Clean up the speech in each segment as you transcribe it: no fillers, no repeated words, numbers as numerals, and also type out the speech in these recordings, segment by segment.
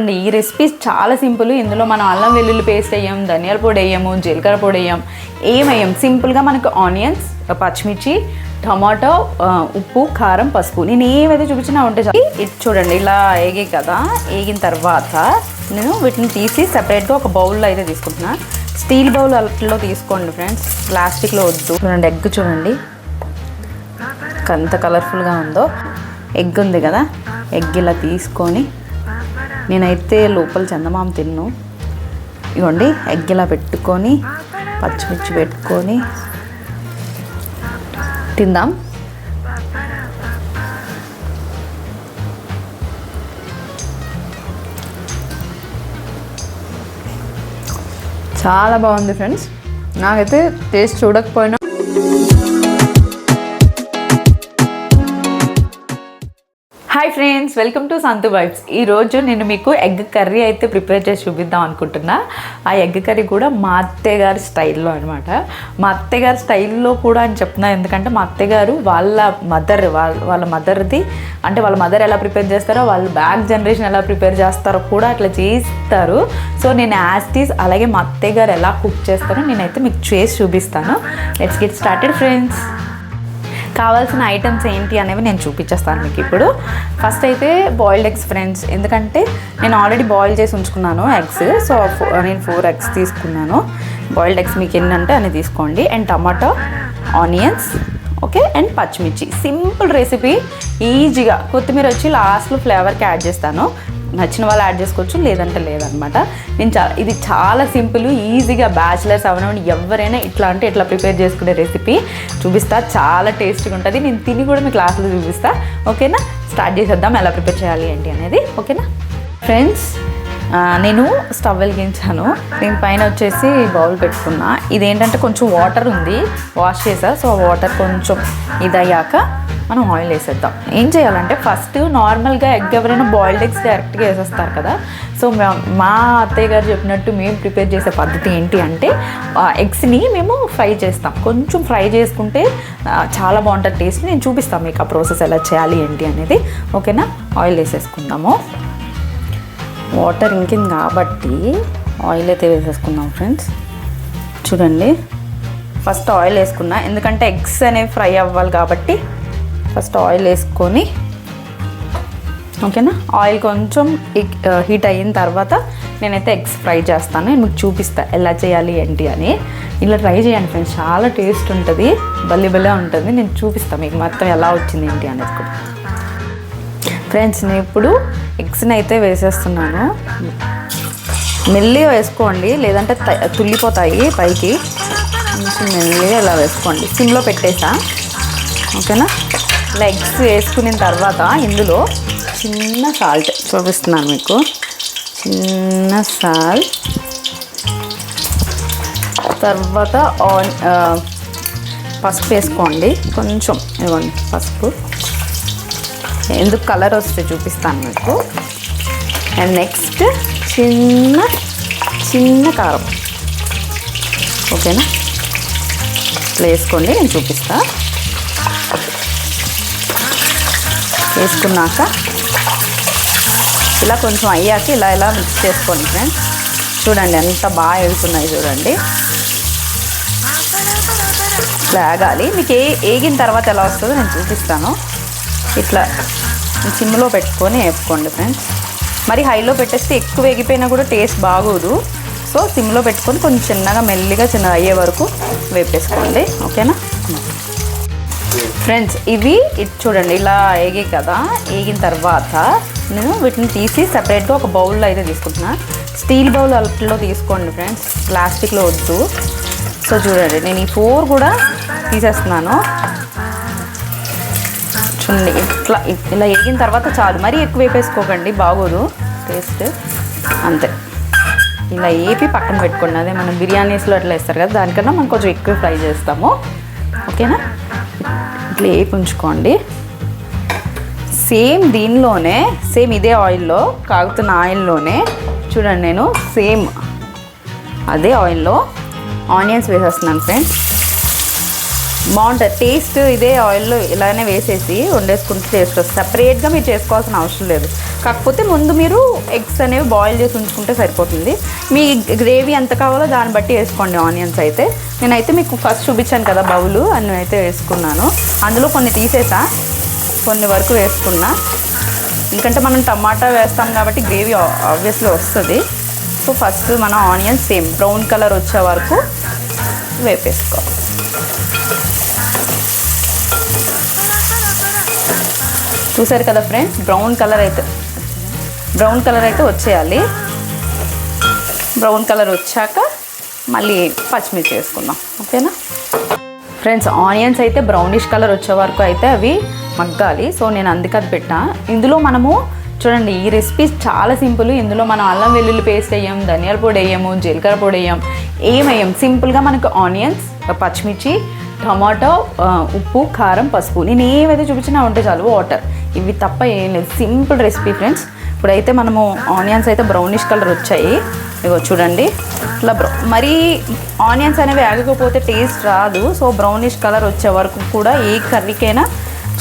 ఈ రెసిపీ చాలా సింపుల్. ఇందులో మనం అల్లం వెల్లుల్లి పేస్ట్ వేయం, ధనియాల పొడి వేయము, జీలకర్ర పొడి వేయం, ఏమేయం. సింపుల్గా మనకు ఆనియన్స్, పచ్చిమిర్చి, టమాటో, ఉప్పు, కారం, పసుపు, నేను ఏవైతే చూపించినా ఉంటే ఇది చూడండి. ఇలా వేగే కదా, వేగిన తర్వాత నేను వీటిని తీసి సెపరేట్గా ఒక బౌల్లో అయితే తీసుకుంటున్నా. స్టీల్ బౌల్ అట్లో తీసుకోండి ఫ్రెండ్స్, ప్లాస్టిక్లో వద్దు. చూడండి ఎగ్ చూడండి ఎంత కలర్ఫుల్గా ఉందో. ఎగ్ ఉంది కదా, ఎగ్ ఇలా తీసుకొని, నేనైతే లోపల చందమామ తిన్ను. ఇవ్వండి ఎగ్ ఇలా పెట్టుకొని పచ్చిమిర్చి పెట్టుకొని తిందాం. చాలా బాగుంది ఫ్రెండ్స్. నాకైతే టేస్ట్ చూడకపోయినా hi friends, welcome to Santhu vibes. ఈరోజు నేను మీకు ఎగ్ కర్రీ అయితే ప్రిపేర్ చేసి చూపిద్దాం అనుకుంటున్నా. ఆ ఎగ్ కర్రీ కూడా మా అత్తయ్య గారి స్టైల్లో అనమాట. మా అత్తయ్య గారి స్టైల్లో కూడా అని చెప్తున్నా, ఎందుకంటే మా అత్తయ్య గారు వాళ్ళ మదర్ది అంటే వాళ్ళ మదర్ ఎలా ప్రిపేర్ చేస్తారో, వాళ్ళు బ్యాక్ జనరేషన్ ఎలా ప్రిపేర్ చేస్తారో కూడా అట్లా చేస్తారు. సో నేను యాస్టీస్ అలాగే మా అత్తయ్య గారు ఎలా కుక్ చేస్తారో నేనైతే మీకు చేసి చూపిస్తాను. Let's get started friends. కావాల్సిన ఐటమ్స్ ఏంటి అనేవి నేను చూపించేస్తాను మీకు ఇప్పుడు. ఫస్ట్ అయితే బాయిల్డ్ ఎగ్స్ ఫ్రెండ్స్, ఎందుకంటే నేను ఆల్రెడీ బాయిల్ చేసి ఉంచుకున్నాను ఎగ్స్. సో నేను 4 ఎగ్స్ తీసుకున్నాను. బాయిల్డ్ ఎగ్స్ మీకు ఎన్నంటే అని తీసుకోండి. And tomato, onions, okay, and పచ్చిమిర్చి. సింపుల్ రెసిపీ, ఈజీగా. కొత్తిమీర వచ్చి లాస్ట్లో ఫ్లేవర్కి యాడ్ చేస్తాను. నచ్చిన వాళ్ళు యాడ్ చేసుకోవచ్చు, లేదంటే లేదనమాట. ఇది చాలా సింపుల్, ఈజీగా బ్యాచిలర్స్ అవనండి ఎవరైనా ఇట్లా ప్రిపేర్ చేసుకునే రెసిపీ చూపిస్తా. చాలా టేస్టీగా ఉంటుంది. నేను తిని కూడా మీ క్లాస్లో చూపిస్తా. ఓకేనా, స్టార్ట్ చేసేద్దాం ఎలా ప్రిపేర్ చేయాలి ఏంటి అనేది. ఓకేనా ఫ్రెండ్స్, నేను స్టవ్ వెలిగించాను. దీనిపైన వచ్చేసి బౌల్ పెట్టుకున్నా. ఇదేంటంటే కొంచెం వాటర్ ఉంది, వాష్ చేసా. సో వాటర్ కొంచెం ఇదయ్యాక మనం ఆయిల్ వేసేద్దాం. ఏం చేయాలంటే ఫస్ట్ నార్మల్గా ఎగ్ ఎవరైనా బాయిల్డ్ ఎగ్స్ డైరెక్ట్గా వేసేస్తారు కదా. సో మా అత్తయ్య గారు చెప్పినట్టు మేము ప్రిపేర్ చేసే పద్ధతి ఏంటి అంటే, ఎగ్స్ని మేము ఫ్రై చేస్తాం. కొంచెం ఫ్రై చేసుకుంటే చాలా బాగుంటుంది టేస్ట్. నేను చూపిస్తాను మీకు ఆ ప్రాసెస్ ఎలా చేయాలి ఏంటి అనేది. ఓకేనా, ఆయిల్ వేసేసుకుందాము. వాటర్ ఇంకింది కాబట్టి ఆయిల్ అయితే వేసేసుకుందాం ఫ్రెండ్స్. చూడండి, ఫస్ట్ ఆయిల్ వేసుకున్నా, ఎందుకంటే ఎగ్స్ అనేవి ఫ్రై అవ్వాలి కాబట్టి ఫస్ట్ ఆయిల్ వేసుకొని, ఓకేనా. ఆయిల్ కొంచెం హీట్ అయిన తర్వాత నేనైతే ఎగ్స్ ఫ్రై చేస్తాను. నేను మీకు చూపిస్తాను ఎలా చేయాలి ఏంటి అని. ఇలా ట్రై చేయండి ఫ్రెండ్స్, చాలా టేస్ట్ ఉంటుంది, భలే ఉంటుంది. నేను చూపిస్తాను మీకు మొత్తం ఎలా వచ్చింది ఏంటి అనేది కూడా. ఫ్రెండ్స్, నేను ఇప్పుడు ఎగ్స్ని అయితే వేసేస్తున్నాను. మెల్లిగా వేసుకోండి, లేదంటే తుల్లిపోతాయి పైకి. కొంచెం మెల్లిగా ఇలా వేసుకోండి. సిమ్లో పెట్టేసా, ఓకేనా. ఇలా ఎగ్స్ వేసుకున్న తర్వాత ఇందులో చిన్న సాల్ట్ చూపిస్తున్నాను మీకు. చిన్న సాల్ట్, తర్వాత పసుపు వేసుకోండి కొంచెం. ఇవ్వండి పసుపు, ఎందుకు కలర్ వస్తే చూపిస్తాను మీకు. అండ్ నెక్స్ట్ చిన్న కారం, ఓకేనా. ఇట్లా వేసుకోండి, నేను చూపిస్తా. వేసుకున్నాక ఇలా కొంచెం అయ్యాక ఇలా మిక్స్ చేసుకోండి ఫ్రెండ్స్. చూడండి ఎంత బాగా వేగుతున్నాయి చూడండి. ఇట్లా ఆగాలి. మీకు వేగిన తర్వాత ఎలా వస్తుందో నేను చూపిస్తాను. ఇట్లా సిమ్లో పెట్టుకొని వేపుకోండి ఫ్రెండ్స్. మరి హైలో పెట్టేస్తే ఎక్కువ వేగిపోయినా కూడా టేస్ట్ బాగోదు. సో సిమ్లో పెట్టుకొని కొంచెం చిన్నగా మెల్లిగా అయ్యే వరకు వేపేసుకోండి, ఓకేనా ఫ్రెండ్స్. ఇవి చూడండి ఇలా వేగే కదా, వేగిన తర్వాత నేను వీటిని తీసి సెపరేట్గా ఒక బౌల్లో అయితే తీసుకుంటున్నా. స్టీల్ బౌల్ అట్లో తీసుకోండి ఫ్రెండ్స్, ప్లాస్టిక్లో వద్దు. సో చూడండి, నేను ఈ 4 కూడా తీసేస్తున్నాను. చూడండి ఇలా వేగిన తర్వాత చాలు, మరీ ఎక్కువ వేపేసుకోకండి, బాగోదు టేస్ట్. అంతే, ఇలా వేపి పక్కన పెట్టుకోండి. అదే మనం బిర్యానీస్లో అట్లా వేస్తారు కదా, దానికన్నా మనం కొంచెం ఎక్కువ ఫ్రై చేస్తాము, ఓకేనా. ఇట్లా వేపి ఉంచుకోండి. సేమ్ దీనిలోనే, సేమ్ ఇదే ఆయిల్లో, కాగుతున్న ఆయిల్లోనే చూడండి, నేను సేమ్ అదే ఆయిల్లో ఆనియన్స్ వేసేస్తున్నాను ఫ్రెండ్స్. బాగుంటుంది టేస్ట్. ఇదే ఆయిల్లో ఇలానే వేసేసి వండేసుకుంటే టేస్ట్ వస్తుంది. సపరేట్గా మీరు చేసుకోవాల్సిన అవసరం లేదు. కాకపోతే ముందు మీరు ఎగ్స్ అనేవి బాయిల్ చేసి ఉంచుకుంటే సరిపోతుంది. మీ గ్రేవీ ఎంత కావాలో దాన్ని బట్టి వేసుకోండి ఆనియన్స్ అయితే. నేనైతే మీకు ఫస్ట్ చూపించాను కదా బౌలు, అన్నీ అయితే వేసుకున్నాను. అందులో కొన్ని తీసేసా, కొన్ని వరకు వేసుకున్నా. ఎందుకంటే మనం టమాటా వేస్తాం కాబట్టి గ్రేవీ ఆబ్వియస్లీ వస్తుంది. సో ఫస్ట్ మనం ఆనియన్స్ సేమ్ బ్రౌన్ కలర్ వచ్చే వరకు వేపేసుకోవాలి. చూసారు కదా ఫ్రెండ్స్, బ్రౌన్ కలర్ అయితే వచ్చేయాలి. బ్రౌన్ కలర్ వచ్చాక మళ్ళీ పచ్చిమిర్చి వేసుకుందాం. ఓకేనా ఫ్రెండ్స్, ఆనియన్స్ అయితే బ్రౌనిష్ కలర్ వచ్చే వరకు అయితే అవి మగ్గాలి. సో నేను అందుకే అది పెట్టా. ఇందులో మనము చూడండి, ఈ రెసిపీ చాలా సింపుల్. ఇందులో మనం అల్లం వెల్లుల్లి పేస్ట్ వేయం, ధనియాల పొడి వేయము, జీలకర్ర పొడి వేయం, ఏమేయం. సింపుల్గా మనకు ఆనియన్స్, పచ్చిమిర్చి, టమాటో, ఉప్పు, కారం, పసుపు, నేను ఏవైతే చూపించినా ఉంటే చాలు, వాటర్, ఇవి తప్ప ఏం లేదు. Simple recipe friends. ఇప్పుడైతే మనము ఆనియన్స్ అయితే బ్రౌనిష్ కలర్ వచ్చాయి. ఇగో చూడండి, ఇట్లా మరీ ఆనియన్స్ అనేవి ఆగకపోతే టేస్ట్ రాదు. సో బ్రౌనిష్ కలర్ వచ్చే వరకు కూడా ఏ కర్రీకైనా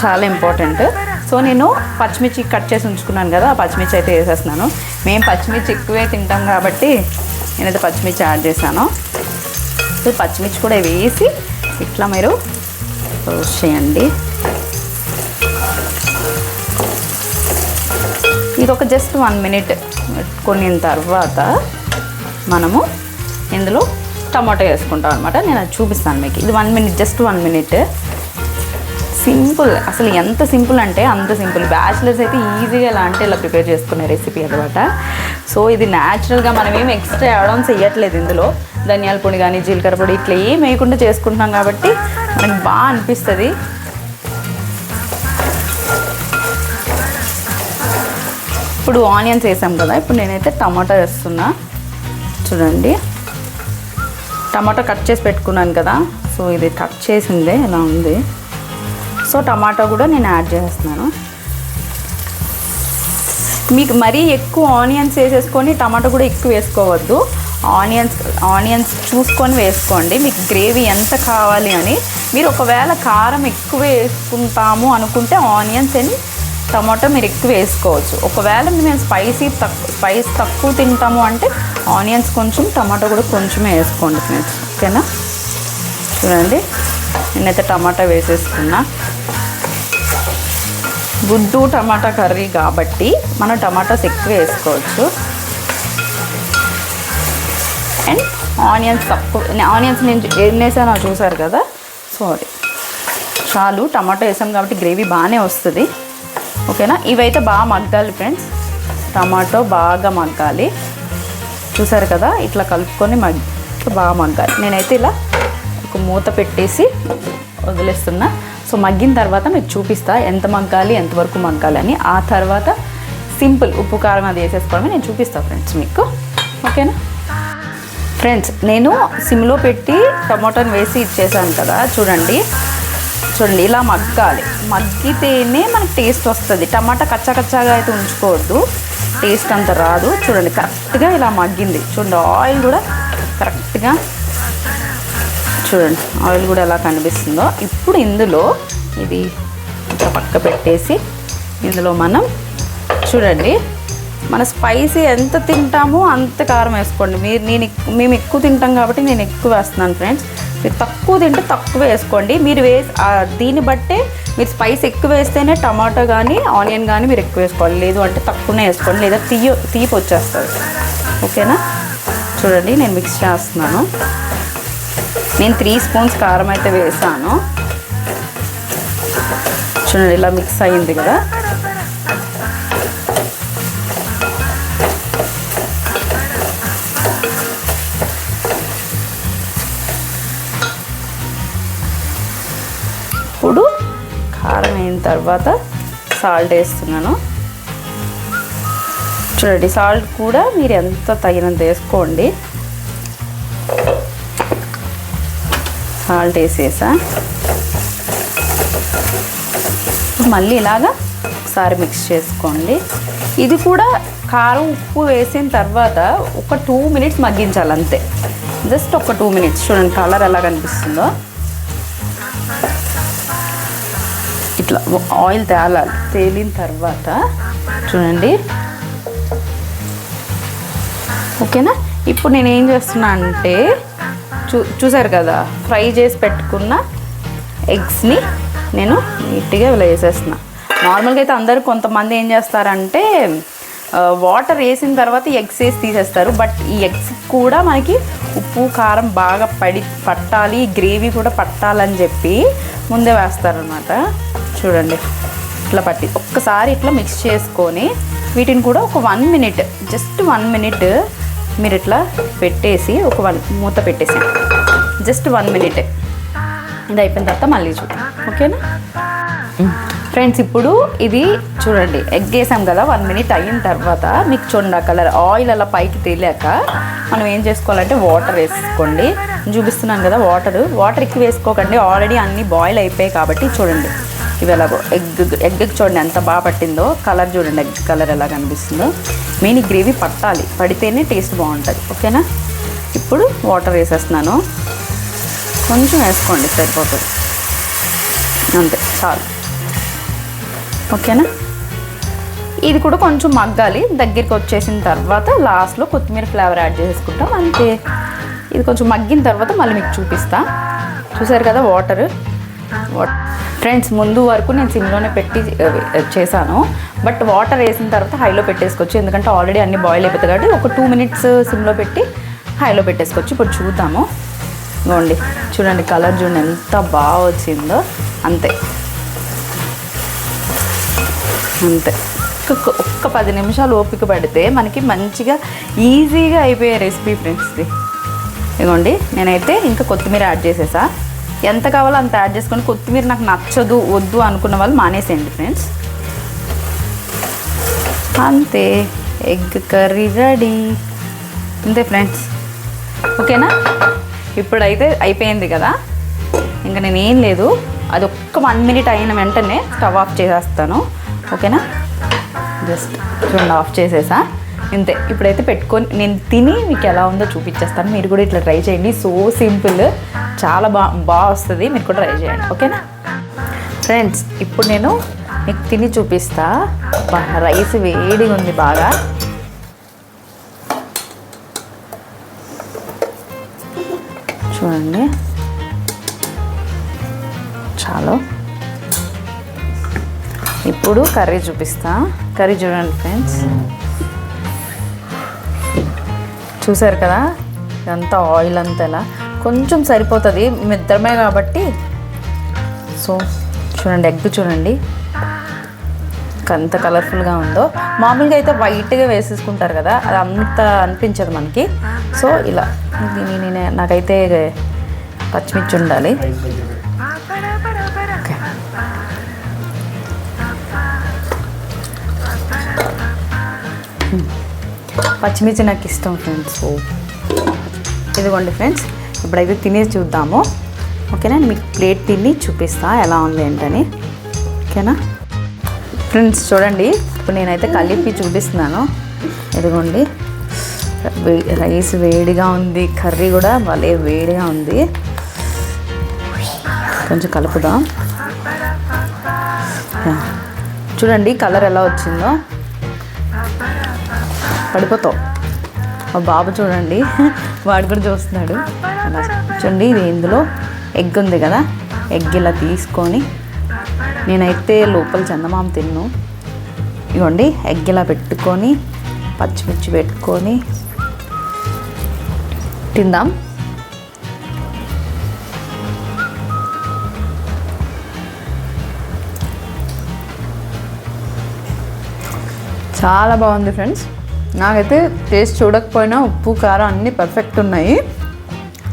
చాలా ఇంపార్టెంట్. సో నేను పచ్చిమిర్చి కట్ చేసి ఉంచుకున్నాను కదా, ఆ పచ్చిమిర్చి అయితే వేసేస్తున్నాను. మేము పచ్చిమిర్చి ఎక్కువే తింటాం కాబట్టి నేనైతే పచ్చిమిర్చి యాడ్ చేశాను. సో పచ్చిమిర్చి కూడా వేసి ఇట్లా మీరు రోస్ట్ చేయండి. ఇది ఒక జస్ట్ 1 minute కొనిన తర్వాత మనము ఇందులో టమాటో వేసుకుంటాం అనమాట. నేను అది చూపిస్తాను మీకు. ఇది 1 minute, జస్ట్ 1 minute. సింపుల్, అసలు ఎంత సింపుల్ అంటే అంత సింపుల్. బ్యాచిలర్స్ అయితే ఈజీగా ఇలా ప్రిపేర్ చేసుకునే రెసిపీ అనమాట. సో ఇది న్యాచురల్గా మనం ఏం ఎక్స్ట్రా యాడ్-ఆన్స్ వేయట్లేదు ఇందులో. ధనియాల పొడి కానీ జీలకర్ర పొడి ఇట్లా ఏం వేయకుండా చేసుకుంటున్నాం కాబట్టి మనకు బాగా అనిపిస్తుంది. ఇప్పుడు ఆనియన్స్ వేసాం కదా, ఇప్పుడు నేనైతే టమాటా వేస్తున్నా. చూడండి, టమాటా కట్ చేసి పెట్టుకున్నాను కదా, సో ఇది కట్ చేసిందే ఇలా ఉంది. సో టమాటా కూడా నేను యాడ్ చేస్తున్నాను. మీకు మరీ ఎక్కువ ఆనియన్స్ వేసేసుకొని టమాటా కూడా ఎక్కువ వేసుకోవద్దు. ఆనియన్స్ చూసుకొని వేసుకోండి, మీకు గ్రేవీ ఎంత కావాలి అని. మీరు ఒకవేళ కారం ఎక్కువ వేసుకుంటాము అనుకుంటే ఆనియన్స్ అని టమాటా మీరు ఎక్కువ వేసుకోవచ్చు. ఒకవేళ మేము స్పైస్ తక్కువ తింటాము అంటే ఆనియన్స్ కొంచెం, టమాటా కూడా కొంచెమే వేసుకోండి ఫ్రెండ్స్. ఓకేనా, చూడండి నేనైతే టమాటా వేసేసుకున్నా. గుడ్డు టమాటా కర్రీ కాబట్టి మనం టమాటాస్ ఎక్కువ వేసుకోవచ్చు. అండ్ ఆనియన్స్ తక్కువ, ఆనియన్స్ నేను ఏం వేసానో చూసారు కదా. సారీ, చాలు, టమాటా వేసాం కాబట్టి గ్రేవీ బాగానే వస్తుంది. ఓకేనా, ఇవైతే బాగా మగ్గాలి ఫ్రెండ్స్. టమాటో బాగా మగ్గాలి. చూసారు కదా, ఇట్లా కలుపుకొని బాగా మగ్గాలి. నేనైతే ఇలా ఒక మూత పెట్టేసి వదిలేస్తున్నా. సో మగ్గిన తర్వాత మీకు చూపిస్తా ఎంత మగ్గాలి, ఎంతవరకు మగ్గాలి అని. ఆ తర్వాత సింపుల్ ఉప్పు కారం అది వేసేసుకోవడమే నేను చూపిస్తాను ఫ్రెండ్స్ మీకు. ఓకేనా ఫ్రెండ్స్, నేను సిమ్లో పెట్టి టమాటోని వేసి ఇచ్చేసాను కదా. చూడండి ఇలా మగ్గాలి. మగ్గితేనే మనకు టేస్ట్ వస్తుంది. టమాటా కచ్చాగా అయితే ఉంచుకోవద్దు, టేస్ట్ అంత రాదు. చూడండి కరెక్ట్గా ఇలా మగ్గింది. చూడండి ఆయిల్ కూడా కరెక్ట్గా, చూడండి ఆయిల్ కూడా ఎలా కనిపిస్తుందో. ఇప్పుడు ఇందులో ఇది ఇట్లా పక్క పెట్టేసి ఇందులో మనం చూడండి మన స్పైసీ ఎంత తింటామో అంత కారం వేసుకోండి. మేము ఎక్కువ తింటాం కాబట్టి నేను ఎక్కువ వేస్తున్నాను ఫ్రెండ్స్. మీరు తక్కువ తింటే తక్కువ వేసుకోండి. మీరు దీన్ని బట్టే మీరు స్పైస్ ఎక్కువ వేస్తేనే టమాటో కానీ ఆనియన్ కానీ మీరు ఎక్కువ వేసుకోవాలి, లేదు అంటే తక్కువనే వేసుకోండి, లేదా తీపి వచ్చేస్తుంది. ఓకేనా, చూడండి నేను మిక్స్ చేస్తున్నాను. నేను 3 స్పూన్స్ కారం అయితే వేసాను. చూడండి ఇలా మిక్స్ అయ్యింది కదా. ఇప్పుడు కారం అయిన తర్వాత సాల్ట్ వేస్తున్నాను. చూడండి సాల్ట్ కూడా మీరు ఎంత తగినంత వేసుకోండి. సాల్ట్ వేసేసా. మళ్ళీ ఇలాగా ఒకసారి మిక్స్ చేసుకోండి. ఇది కూడా కారం ఉప్పు వేసిన తర్వాత ఒక 2 minutes మగ్గించాలి అంతే, జస్ట్ ఒక 2 minutes. చూడండి కలర్ ఎలా కనిపిస్తుందో. ఇట్లా ఆయిల్ తేలాలి. తేలిన తర్వాత చూడండి, ఓకేనా. ఇప్పుడు నేను ఏం చేస్తున్నా అంటే చూసారు కదా, ఫ్రై చేసి పెట్టుకున్న ఎగ్స్ని నేను నీట్గా ఇలా వేసేస్తున్నా. నార్మల్గా అయితే అందరూ కొంతమంది ఏం చేస్తారంటే వాటర్ వేసిన తర్వాత ఎగ్స్ వేసి తీసేస్తారు. బట్ ఈ ఎగ్స్ కూడా మనకి ఉప్పు కారం బాగా పట్టాలి, గ్రేవీ కూడా పట్టాలని చెప్పి ముందే వేస్తారనమాట. చూడండి, ఇట్లా ఒక్కసారి ఇట్లా మిక్స్ చేసుకొని వీటిని కూడా ఒక 1 minute, జస్ట్ 1 minute మీరు ఇట్లా పెట్టేసి మూత పెట్టేసి జస్ట్ 1 minute. ఇది అయిపోయిన తర్వాత మళ్ళీ చూద్దాం, ఓకేనా ఫ్రెండ్స్. ఇప్పుడు ఇది చూడండి, ఎగ్ వేసాం కదా, 1 minute అయిన తర్వాత మీకు చూడండి కలర్ ఆయిల్ అలా పైకి తేలాక మనం ఏం చేసుకోవాలంటే వాటర్ వేసుకోండి. చూపిస్తున్నాను కదా, వాటర్ ఎక్కువ వేసుకోకండి, ఆల్రెడీ అన్నీ బాయిల్ అయిపోయాయి కాబట్టి. చూడండి ఇవి ఎలాగో ఎగ్ చూడండి ఎంత బాగా పట్టిందో, కలర్ చూడండి ఎగ్ కలర్ ఎలా కనిపిస్తుందో. మెయిన్ ఈ గ్రేవీ పడితేనే టేస్ట్ బాగుంటుంది, ఓకేనా. ఇప్పుడు వాటర్ వేసేస్తున్నాను, కొంచెం వేసుకోండి సరిపోతుంది, అంతే చాలు, ఓకేనా. ఇది కూడా కొంచెం మగ్గాలి, దగ్గరికి వచ్చేసిన తర్వాత లాస్ట్లో కొత్తిమీర ఫ్లేవర్ యాడ్ చేసుకుంటాం, అంతే. ఇది కొంచెం మగ్గిన తర్వాత మళ్ళీ మీకు చూపిస్తా. చూసారు కదా వాటర్ ఫ్రెండ్స్, ముందు వరకు నేను సిమ్లోనే పెట్టి చేశాను. బట్ వాటర్ వేసిన తర్వాత హైలో పెట్టేసుకోవచ్చు, ఎందుకంటే ఆల్రెడీ అన్నీ బాయిల్ అయిపోతాయి కాబట్టి. ఒక 2 minutes సిమ్లో పెట్టి హైలో పెట్టేసుకోవచ్చు. ఇప్పుడు చూద్దాము. ఇవ్వండి చూడండి, కలర్ చూడండి ఎంత బాగా వచ్చిందో, అంతే అంతే. ఒక్క 10 నిమిషాలు ఓపిక పడితే మనకి మంచిగా ఈజీగా అయిపోయే రెసిపీ ఫ్రెండ్స్ ఇది. ఇదిగోండి, నేనైతే ఇంకా కొత్తిమీర యాడ్ చేసేసా. ఎంత కావాలో అంత యాడ్ చేసుకొని, కొత్తిమీర నాకు నచ్చదు వద్దు అనుకున్న వాళ్ళు మానేసేయండి ఫ్రెండ్స్, అంతే. ఎగ్ కర్రీ రెడీ, అంతే ఫ్రెండ్స్, ఓకేనా. ఇప్పుడైతే అయిపోయింది కదా, ఇంకా నేనేం లేదు, అది ఒక్క 1 minute అయిన వెంటనే స్టవ్ ఆఫ్ చేసేస్తాను, ఓకేనా. జస్ట్ చూడండి ఆఫ్ చేసేసా, ఇంతే. ఇప్పుడైతే పెట్టుకొని నేను తిని మీకు ఎలా ఉందో చూపించేస్తాను. మీరు కూడా ఇట్లా ట్రై చేయండి, సో సింపుల్, చాలా బాగా వస్తుంది. మీరు కూడా ట్రై చేయండి, ఓకేనా ఫ్రెండ్స్. ఇప్పుడు నేను మీకు తిని చూపిస్తా. రైస్ వేడిగా ఉంది బాగా, చూడండి చాలు. ఇప్పుడు కర్రీ చూపిస్తా. కర్రీ చూడండి ఫ్రెండ్స్, చూసారు కదా ఇదంతా ఆయిల్ అంతా ఎలా, కొంచెం సరిపోతుంది మిద్దరమే కాబట్టి. సో చూడండి, ఎగ్ చూడండి ఎంత కలర్ఫుల్గా ఉందో. మామూలుగా అయితే వైట్గా వేసేసుకుంటారు కదా, అది అంత అనిపించదు మనకి. సో ఇలా నాకైతే పచ్చిమిర్చి ఉండాలి, ఓకే. పచ్చిమిర్చి నాకు ఇష్టం ఫ్రెండ్స్. సో ఇదిగోండి ఫ్రెండ్స్, ఇప్పుడైతే తినేసి చూద్దాము, ఓకేనా. మీకు ప్లేట్ తిని చూపిస్తా ఎలా ఉంది ఏంటని, ఓకేనా ఫ్రెండ్స్. చూడండి, ఇప్పుడు నేనైతే కలిపి చూపిస్తున్నాను. ఇదిగోండి, రైస్ వేడిగా ఉంది, కర్రీ కూడా భలే వేడిగా ఉంది. కొంచెం కలుపుదాం. చూడండి కలర్ ఎలా వచ్చిందో, పడిపోతావు. మా బాబు చూడండి, వాడు కూడా చూస్తున్నాడు. అలా చూడండి, ఇది ఇందులో ఎగ్ ఉంది కదా, ఎగ్ ఇలా తీసుకొని, నేనైతే లోపల చందమామ తిన్ను. ఇవ్వండి, ఎగ్ ఇలా పెట్టుకొని పచ్చిమిర్చి పెట్టుకొని తిందాం. చాలా బాగుంది ఫ్రెండ్స్. నాకైతే టేస్ట్ చూడకపోయినా ఉప్పు కారం అన్నీ పర్ఫెక్ట్ ఉన్నాయి.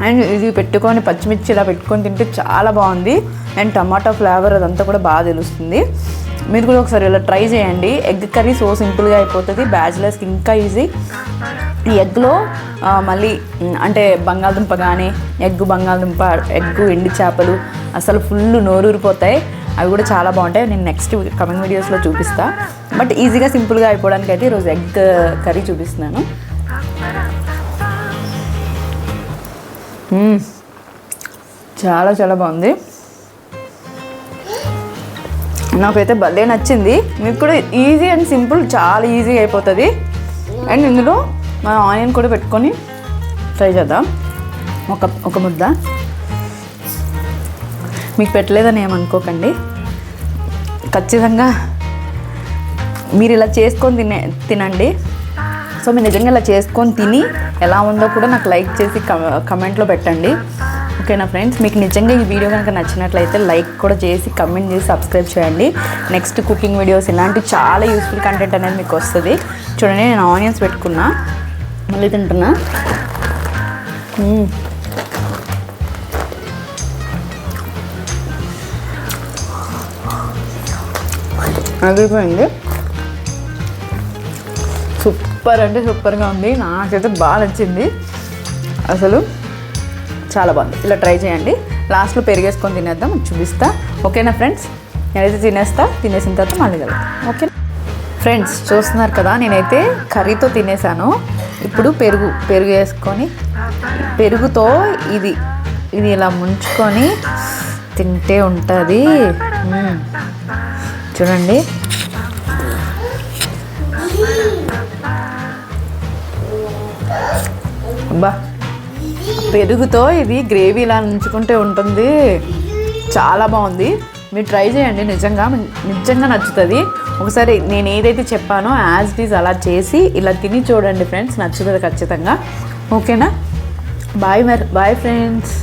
అండ్ ఇది పెట్టుకొని పచ్చిమిర్చి ఇలా పెట్టుకొని తింటే చాలా బాగుంది. అండ్ టమాటా ఫ్లేవర్ అదంతా కూడా బాగా తెలుస్తుంది. మీరు కూడా ఒకసారి ఇలా ట్రై చేయండి. ఎగ్ కర్రీ సో సింపుల్గా అయిపోతుంది, బ్యాచిలర్స్కి ఇంకా ఈజీ. ఈ ఎగ్లో మళ్ళీ అంటే బంగాళదుంప కానీ బంగాళదుంప, ఎగ్గు, ఎండి చేపలు అసలు ఫుల్ నోరూరిపోతాయి. అవి కూడా చాలా బాగుంటాయి. నేను నెక్స్ట్ కమింగ్ వీడియోస్లో చూపిస్తా. బట్ ఈజీగా సింపుల్గా అయిపోవడానికి అయితే ఈరోజు ఎగ్ కర్రీ చూపిస్తున్నాను. చాలా చాలా బాగుంది. నాకైతే భలే నచ్చింది. మీకు కూడా ఈజీ అండ్ సింపుల్, చాలా ఈజీ అయిపోతుంది. అండ్ ఇందులో మనం ఆనియన్ కూడా పెట్టుకొని ట్రై చేద్దాం. ఒక ముద్ద మీకు పెట్టలేదని ఏమనుకోకండి, ఖచ్చితంగా మీరు ఇలా చేసుకొని తినండి. సో మీరు నిజంగా ఇలా చేసుకొని తిని ఎలా ఉందో కూడా నాకు లైక్ చేసి కమెంట్లో పెట్టండి. ఓకేనా ఫ్రెండ్స్, మీకు నిజంగా ఈ వీడియో కనుక నచ్చినట్లయితే లైక్ కూడా చేసి కమెంట్ చేసి సబ్స్క్రైబ్ చేయండి. నెక్స్ట్ కుకింగ్ వీడియోస్ ఇలాంటి చాలా యూస్ఫుల్ కంటెంట్ అనేది మీకు వస్తుంది. చూడండి, నేను ఆనియన్స్ పెట్టుకున్నా, మళ్ళీ తింటున్నా. అదిపోయింది. సూపర్ అంటే సూపర్గా ఉంది. నాకైతే బాగా నచ్చింది, అసలు చాలా బాగుంది. ఇలా ట్రై చేయండి. లాస్ట్లో పెరిగేసుకొని తినేద్దాం, చూపిస్తా. ఓకేనా ఫ్రెండ్స్, నేనైతే తినేసిన తర్వాత మళ్ళీ కలుగుతాం. ఓకే ఫ్రెండ్స్, చూస్తున్నారు కదా, నేనైతే కర్రీతో తినేసాను. ఇప్పుడు పెరుగు వేసుకొని పెరుగుతో ఇది ఇలా ముంచుకొని తింటే ఉంటుంది. చూడండి, అబ్బా, పెరుగుతో ఇది గ్రేవీ ఇలా నుంచుకుంటే ఉంటుంది, చాలా బాగుంది. మీరు ట్రై చేయండి, నిజంగా నచ్చుతుంది. ఒకసారి నేను ఏదైతే చెప్పానో యాజ్ ఇట్ ఈజ్ అలా చేసి ఇలా తిని చూడండి ఫ్రెండ్స్, నచ్చుతుంది ఖచ్చితంగా. ఓకేనా, బాయ్ ఫ్రెండ్స్.